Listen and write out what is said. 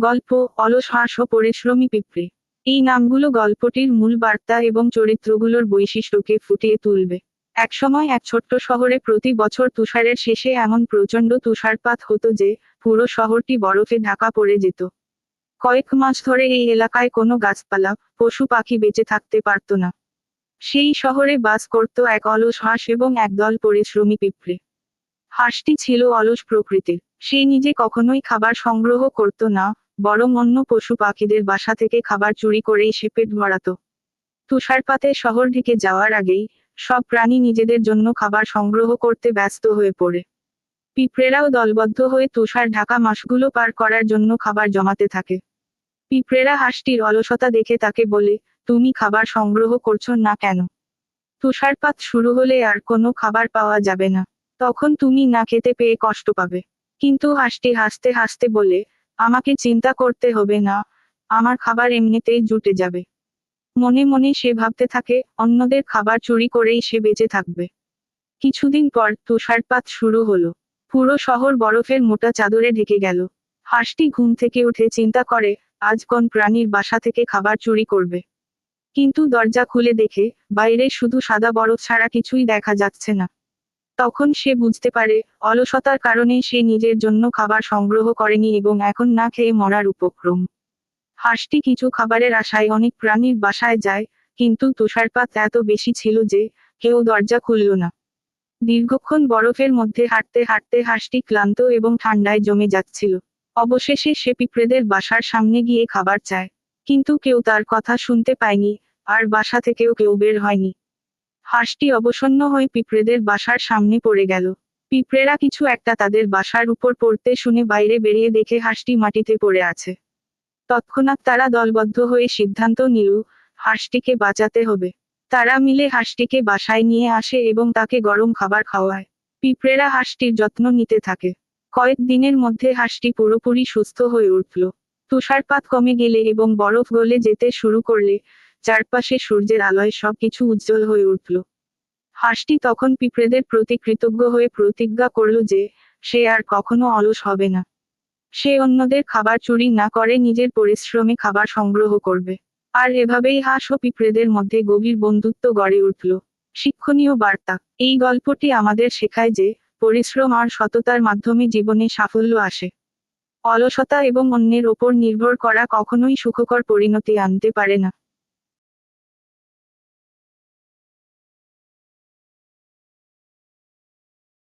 গল্প অলস হাঁস ও পরিশ্রমী পিঁপড়ে। এই নামগুলো গল্পটির মূল বার্তা এবং চরিত্রগুলোর বৈশিষ্ট্যকে ফুটিয়ে তুলবে। একসময় এক ছোট্ট শহরে প্রতি বছর তুষারের শেষে এমন প্রচণ্ড তুষারপাত হতো যে পুরো শহরটি বরফে ঢাকা পড়ে যেত। কয়েক মাস ধরে এই এলাকায় কোনো গাছপালা, পশু পাখি বেঁচে থাকতে পারত না। সেই শহরে বাস করত এক অলস হাঁস এবং একদল পরিশ্রমী পিঁপড়ে। হাঁসটি ছিল অলস প্রকৃতির। সে নিজে কখনোই খাবার সংগ্রহ করত না, বরং অন্য পশু পাখিদের বাসা থেকে খাবার চুরি করেই সে পেট ভরাত। তুষারপাতে শহর ঢেকে যাওয়ার আগেই সব প্রাণী নিজেদের জন্য খাবার সংগ্রহ করতে ব্যস্ত হয়ে পড়ে। পিঁপড়েরাও দলবদ্ধ হয়ে তুষার ঢাকা মাসগুলো পার করার জন্য খাবার জমাতে থাকে। পিঁপড়েরা হাঁসটির অলসতা দেখে তাকে বলে, তুমি খাবার সংগ্রহ করছো না কেন? তুষারপাত শুরু হলে আর কোনো খাবার পাওয়া যাবে না। তখন তুমি না খেতে পেয়ে কষ্ট পাবে। কিন্তু হাঁসটি হাসতে হাসতে বলে, আমাকে চিন্তা করতে হবে না, আমার খাবার এমনিতেই জুটে যাবে। মনে মনে সে ভাবতে থাকে, অন্যদের খাবার চুরি করেই সে বেঁচে থাকবে। কিছুদিন পর তুষারপাত শুরু হলো। পুরো শহর বরফের মোটা চাদরে ঢেকে গেল। হাঁসটি ঘুম থেকে উঠে চিন্তা করে, আজ কোন প্রাণীর বাসা থেকে খাবার চুরি করবে। কিন্তু দরজা খুলে দেখে বাইরে শুধু সাদা বরফ ছাড়া কিছুই দেখা যাচ্ছে না। তখন সে বুঝতে পারে, অলসতার কারণে সে নিজের জন্য খাবার সংগ্রহ করেনি এবং এখন না খেয়ে মরার উপক্রম। হাঁসটি কিছু খাবারের আশায় অনেক প্রাণীর বাসায় যায়, কিন্তু তুষারপাত এত বেশি ছিল যে কেউ দরজা খুলল না। দীর্ঘক্ষণ বরফের মধ্যে হাঁটতে হাঁটতে হাঁসটি ক্লান্ত এবং ঠান্ডায় জমে যাচ্ছিল। অবশেষে সে পিঁপড়েদের বাসার সামনে গিয়ে খাবার চায়। কিন্তু কেউ তার কথা শুনতে পায়নি, আর বাসা থেকেও কেউ বের হয়নি। হাঁসটি অবসন্ন হয়ে পিঁপড়েদের বাসার সামনে পড়ে গেল। পিঁপড়েরা কিছু একটা তাদের বাসার উপর পড়তে শুনে বাইরে বেরিয়ে দেখে হাঁসটি মাটিতে পড়ে আছে। তৎক্ষণাৎ তারা দলবদ্ধ হয়ে সিদ্ধান্ত নিল, হাঁসটিকে বাঁচাতে হবে। তারা মিলে হাঁসটিকে বাসায় নিয়ে আসে এবং তাকে গরম খাবার খাওয়ায়। পিঁপড়েরা হাঁসটির যত্ন নিতে থাকে। কয়েক দিনের মধ্যে হাঁসটি পুরোপুরি সুস্থ হয়ে উঠল। তুষারপাত কমে গেলে এবং বরফ গলে যেতে শুরু করলে চারপাশে সূর্যের আলোয় সবকিছু উজ্জ্বল হয়ে উঠল। হাঁসটি তখন পিঁপড়েদের প্রতি কৃতজ্ঞ হয়ে প্রতিজ্ঞা করল যে সে আর কখনো অলস হবে না। সে অন্যদের খাবার চুরি না করে নিজের পরিশ্রমে খাবার সংগ্রহ করবে। আর এভাবেই হাঁস ও পিঁপড়েদের মধ্যে গভীর বন্ধুত্ব গড়ে উঠল। শিক্ষণীয় বার্তা। এই গল্পটি আমাদের শেখায় যে পরিশ্রম আর সততার মাধ্যমে জীবনে সাফল্য আসে। অলসতা এবং অন্যের ওপর নির্ভর করা কখনোই সুখকর পরিণতি আনতে পারে না।